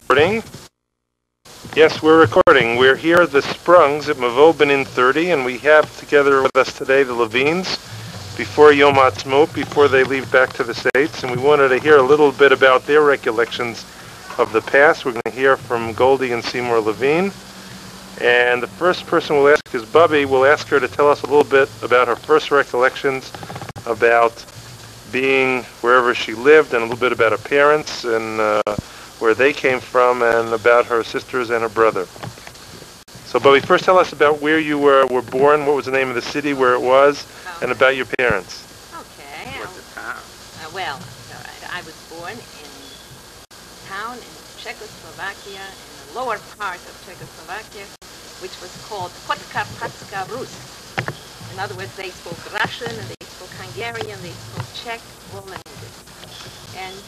Recording? Yes, we're recording. We're here at the Sprungs at Mavo Benin 30, and we have together with us today the Levines before Yom Ha'atzmaut, before they leave back to the States, and we wanted to hear a little bit about their recollections of the past. We're going to hear from Goldie and Seymour Levine, and the first person we'll ask is Bubby. We'll ask her to tell us a little bit about her first recollections about being wherever she lived, and a little bit about her parents and where they came from, and about her sisters and her brother. So, Bubby, first tell us about where you were born, what was the name of the city, where it was, and about your parents. Okay. What's the town? Well, all right. I was born in a town in Czechoslovakia, in the lower part of Czechoslovakia, which was called Podkarpatska Rus. In other words, they spoke Russian, and they spoke Hungarian, they spoke Czech, all languages. And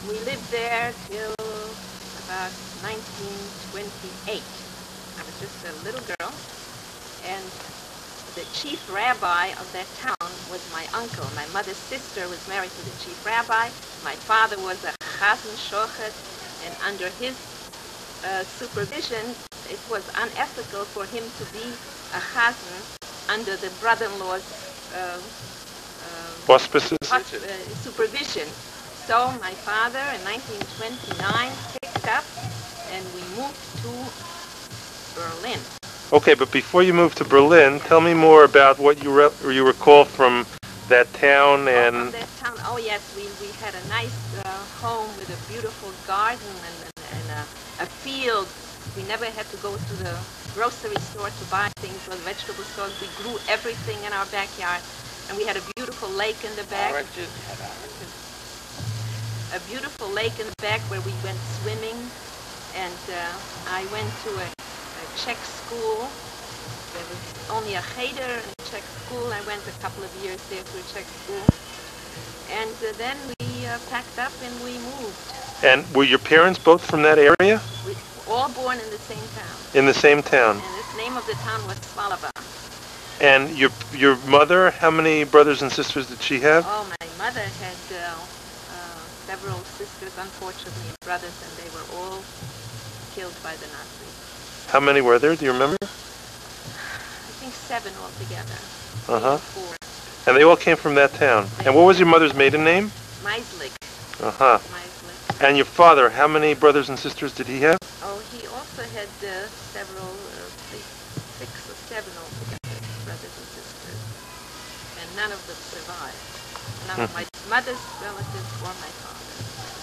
we lived there till about 1928. I was just a little girl, and the chief rabbi of that town was my uncle. My mother's sister was married to the chief rabbi. My father was a chazan shochet, and under his supervision, it was unethical for him to be a chazan under the brother-in-law's Auspices? Supervision. So my father in 1929 picked up, and we moved to Berlin. Okay, but before you moved to Berlin, tell me more about what you recall from that town. And from that town, oh yes, we had a nice home with a beautiful garden and a field. We never had to go to the grocery store to buy things, or the vegetable stores. We grew everything in our backyard, and we had a beautiful lake in the back. A beautiful lake in the back where we went swimming, and I went to a Czech school. There was only a cheder in a Czech school. I went a couple of years there to a Czech school, and then we packed up and we moved. And were your parents both from that area? We were all born in the same town. In the same town. And the name of the town was Svalava. And your mother, how many brothers and sisters did she have? Oh, my mother had several sisters, unfortunately, and brothers, and they were all killed by the Nazis. How many were there? Do you remember? I think 7 altogether. Uh-huh. 4. And they all came from that town. And what was your mother's maiden name? Meislik. Uh-huh. Meislik. And your father, how many brothers and sisters did he have? Oh, he also had several, 6 or 7 altogether, brothers and sisters. And none of them survived. None of my mother's relatives or my father.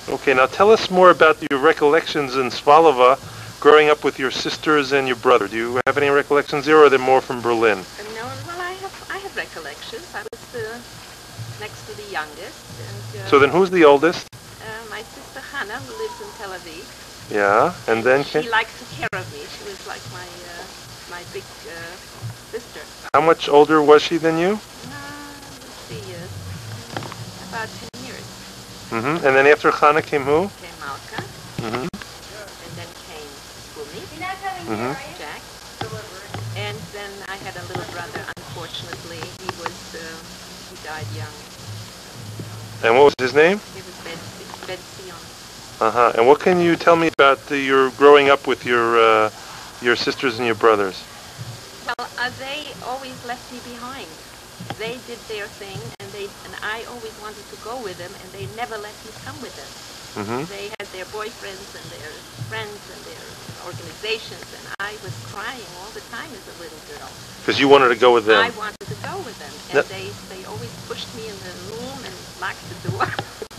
Okay, now tell us more about your recollections in Svalava, growing up with your sisters and your brother. Do you have any recollections there, or are they more from Berlin? No, well, I have recollections. I was next to the youngest. And, so then who's the oldest? My sister Hannah, who lives in Tel Aviv. Yeah, and then she liked to care of me. She was like my big sister. How much older was she than you? Let's see, about 10 years. Mm-hmm. And then after Hannah came who? Came Malka. Mm-hmm. And then came Bumi. Mm-hmm. Jack. And then I had a little brother. Unfortunately, he died young. And what was his name? He was Ben Sion. Uh-huh. And what can you tell me about your growing up with your sisters and your brothers? Well, they always left me behind. They did their thing, and I always wanted to go with them, and they never let me come with them. Mm-hmm. They had their boyfriends and their friends and their organizations, and I was crying all the time as a little girl. Because you wanted to go with them. I wanted to go with them, and they always pushed me in the room and locked the door.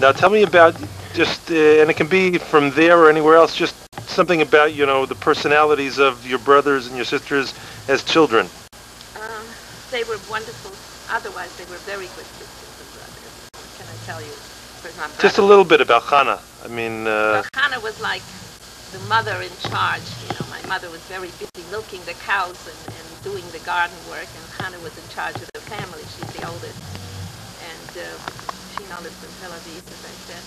Now tell me about just, and it can be from there or anywhere else, just something about, the personalities of your brothers and your sisters as children. They were wonderful. Otherwise, they were very good sisters and brothers. What can I tell you? Just a little bit about Hannah. I mean... Well, Hannah was like the mother in charge. My mother was very busy milking the cows and doing the garden work, and Hannah was in charge of the family. She's the oldest. And she now lives in Tel Aviv, as I said.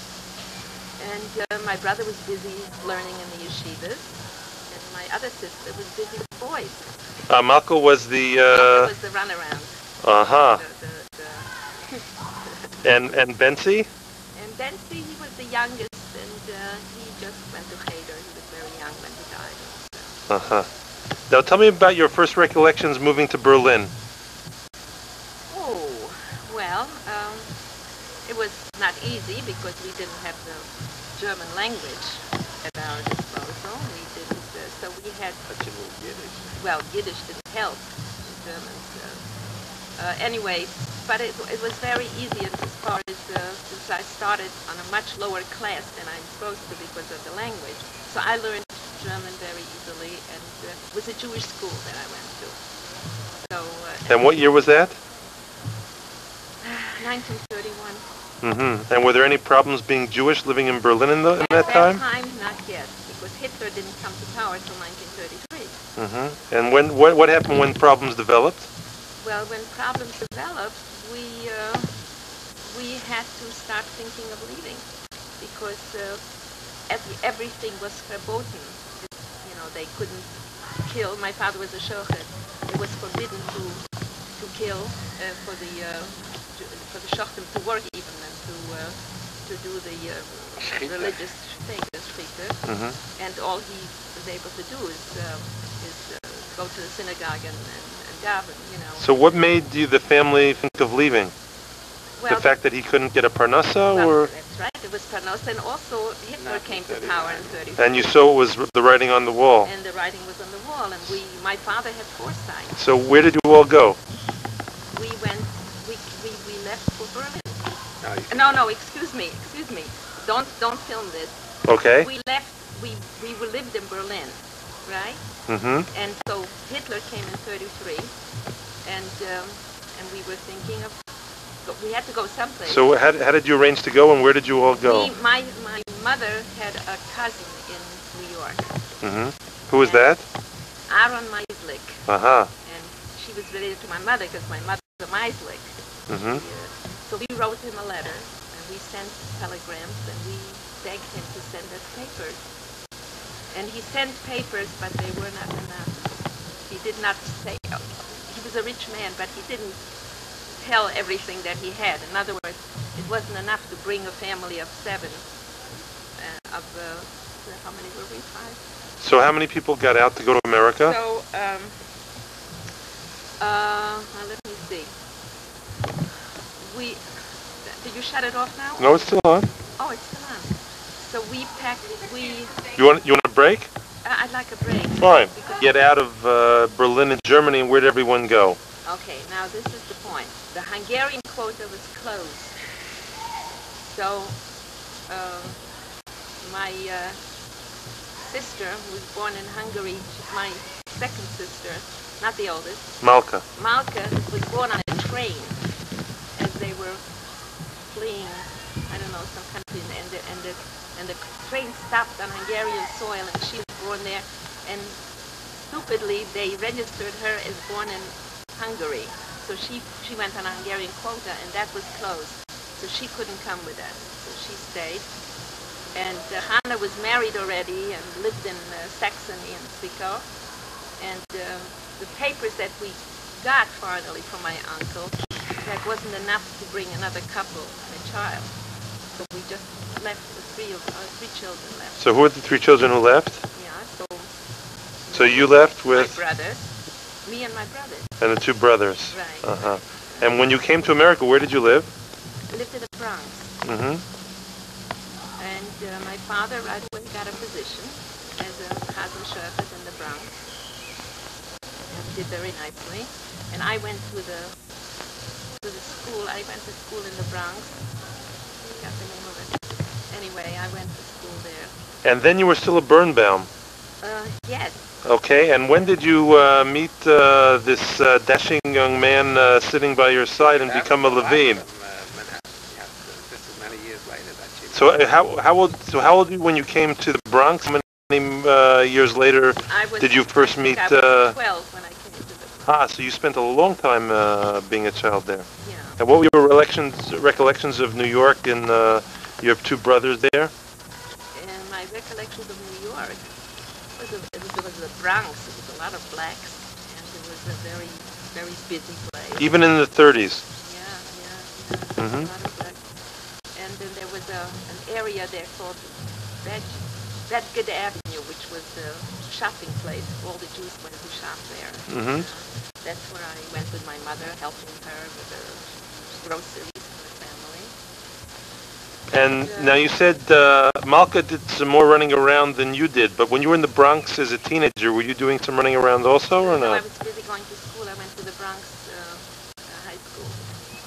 And my brother was busy learning in the yeshivas, and my other sister was busy with boys. Malka was the... Malka was the runaround. Uh-huh. And Bensi? And Bensi, he was the youngest and he just went to Cheder. He was very young when he died. So. Uh-huh. Now tell me about your first recollections moving to Berlin. Oh, well, it was not easy because we didn't have the German language at our disposal. We didn't, so we had. But you knew Yiddish. Well, Yiddish didn't help the Germans. Anyway, but it was very easy as far as since I started on a much lower class than I'm supposed to because of the language. So I learned German very easily, and it was a Jewish school that I went to. So. And what year was that? 1931. Mm-hmm. And were there any problems being Jewish living in Berlin in that time? At that time, not yet, because Hitler didn't come to power until 1933. Mm-hmm. And what happened when problems developed? Well, when problems developed, we had to start thinking of leaving because everything was verboten. You know, they couldn't kill. My father was a shochet. It was forbidden to kill for the shochem to work even and to do the religious thing, the shchita. Mm-hmm. And all he was able to do is go to the synagogue and daven, you know. So what made the family think of leaving? Well, the fact that he couldn't get a parnassa, well, or? That's right. It was parnassa, and also Hitler came to power in 1933. And you saw it was the writing on the wall. And the writing was on the wall, and my father had foresight. So where did you all go? We left for Berlin. No, excuse me. Don't film this. Okay. We left. We lived in Berlin, right? Mm-hmm. And so Hitler came in 1933, and we were thinking of. We had to go someplace. So how did you arrange to go, and where did you all go? My mother had a cousin in New York. Mm-hmm. Who was that? Aaron Meislik. Uh-huh. And she was related to my mother because my mother was a Meislik. Mm-hmm. So we wrote him a letter, and we sent telegrams, and we begged him to send us papers. And he sent papers, but they were not enough. He did not say. He was a rich man, but he didn't tell everything that he had. In other words, it wasn't enough to bring a family of 7. How many were we? 5. So how many people got out to go to America? So let me see. Did you shut it off now? No, it's still on. Oh, it's still on. So we packed. You want a break? I'd like a break. Fine. Get out of Berlin and Germany, and where did everyone go? Okay, now this is the point. The Hungarian quota was closed. So my sister, who was born in Hungary, she's my second sister, not the oldest. Malka. Malka was born on a train as they were fleeing, I don't know, some country, and the train stopped on Hungarian soil, and she was born there. And stupidly, they registered her as born in Hungary. So she went on a Hungarian quota, and that was closed. So she couldn't come with us. So she stayed. And Hannah was married already and lived in Saxony and Zwickau. And the papers that we got finally from my uncle, that wasn't enough to bring another couple and a child. So we just left with 3 children left. So who were the 3 children who left? Yeah, So you left with? My brothers. Me and my brothers. And the 2 brothers. Right. Uh-huh. And when you came to America, where did you live? I lived in the Bronx. Mm-hmm. And my father right away got a position as a Chazan Shochet in the Bronx. And did very nicely. And I went to the school. I went to school in the Bronx. I forgot the name of it. Anyway, I went to school there. And then you were still a Birnbaum. Yes. Okay, and when did you meet this dashing young man sitting by your side and become a Levine? This is many years later that you... So how old were you when you came to the Bronx? How many years later did you first meet? I was 12 when I came to the Bronx. So you spent a long time being a child there. Yeah. And what were your recollections of New York, and you have 2 brothers there? And my recollections of New York, it was the Bronx. It was a lot of blacks, and it was a very, very busy place. Even in the 30s? Yeah. Mm-hmm. A lot of blacks. And and then there was an area there called Bedgate Avenue, which was the shopping place. All the Jews went to shop there. Mm-hmm. That's where I went with my mother, helping her with the groceries for the family. And now you said Malka did some more running around than you did, but when you were in the Bronx as a teenager, were you doing some running around also, or No, I not? was busy going to school. I went to the Bronx high school.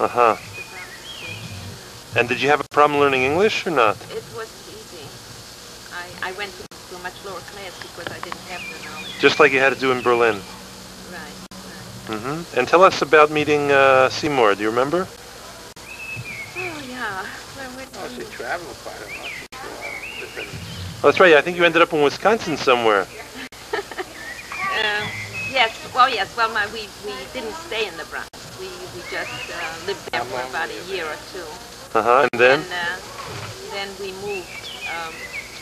Uh-huh. The Bronx State. And did you have a problem learning English or not? It was easy. I went to a much lower class because I didn't have the knowledge. Just like you had to do in Berlin. Right, right. Mm-hmm. And tell us about meeting Seymour. Do you remember? Oh, yeah. Oh, she traveled quite a lot. Different. Oh, that's right. I think you ended up in Wisconsin somewhere. Yes. Well, yes. Well, we didn't stay in the Bronx. We just lived there for about a year or two. Uh-huh. And then? And then we moved.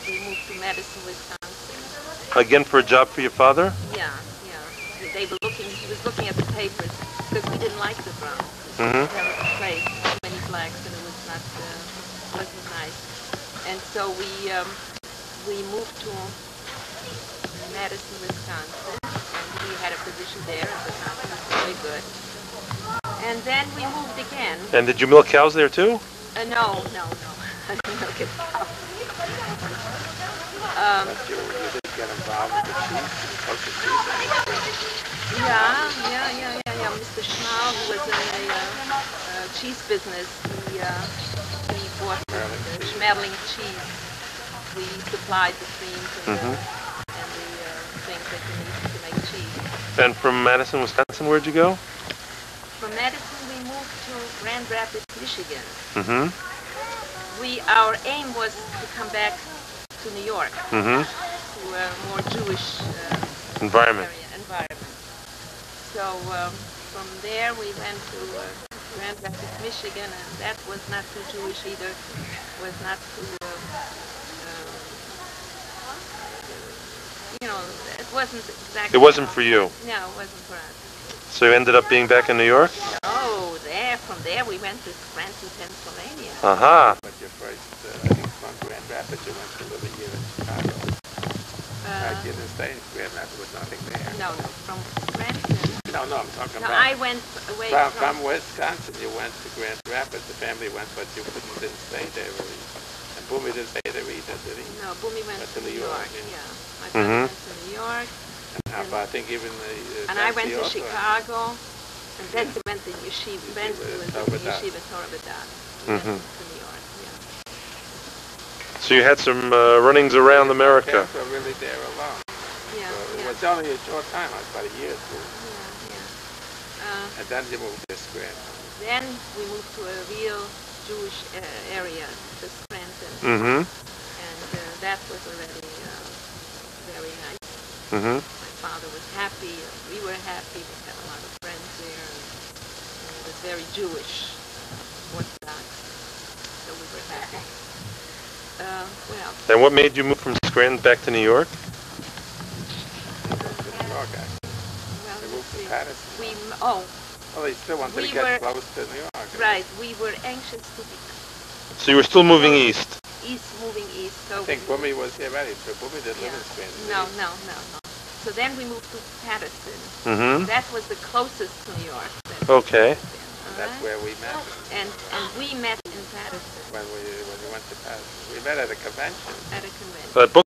We moved to Madison, Wisconsin. Again for a job for your father? Yeah, yeah. They were looking. He was looking at the papers because we didn't like the Bronx. It was Mm-hmm. a terrible place. Too many blacks, and it was not wasn't nice. And so we moved to Madison, Wisconsin, and we had a position there at the time. It was really good. And then we moved again. And did you milk cows there too? No. I didn't milk it out. But you did get involved with the cheese, kosher cheese. Yeah. Mr. Schmal, who was in a cheese business, he bought the Schmadling cheese. We supplied the creams and the things that you need to make cheese. And from Madison, Wisconsin, where'd you go? From Madison, we moved to Grand Rapids, Michigan. Mm-hmm. Our aim was to come back to New York, Mm-hmm. to a more Jewish Environment. environment. So from there we went to Grand Rapids, Michigan, and that was not too Jewish either. Was not too, it wasn't exactly. It wasn't for you. No, it wasn't for us. So you ended up being back in New York? No, from there we went to Scranton, Pennsylvania. Aha. But your first, I think from Grand Rapids, you went to live a year in Chicago. You didn't stay in Grand Rapids, was nothing there. No, from Scranton. No, I'm talking No, about. I went away From Wisconsin, you went to Grand Rapids. The family went, but you didn't stay there really. And Boomy didn't stay there either, did he? No, Boomy went to New York. Yeah. My Mm-hmm. brother went to New York. And how about, I think even And I went to also. Chicago. And then we went to Yeshiva. Then we went to Yeshiva Torah B'Dat. Mm-hmm. To New York. Yeah. So you had some runnings around America. Parents were really there alone. Yeah. So it Yeah. was only a short time, about a year or two. Yeah. And then you moved to Scranton. Then we moved to a real Jewish area, to Scranton. Mm-hmm. And that was already very nice. Mm-hmm. My father was happy. We were happy. We had a lot of friends there. And it was very Jewish, Orthodox. So we were happy. And what made you move from Scranton back to New York? To New York, actually. Well, They let's moved to see. Patterson. Oh, Well, they still wanted we to get were- close to New York. right. We were anxious to be So you were still moving east. moving east. So I think Boomy was here ready, so Boomy didn't live Yeah. in Scranton. No. So then we moved to Patterson. Mm-hmm. That was the closest to New York. Okay. That's where we met. And we met in Patterson When we went to Patterson. We met at a convention. at a convention. But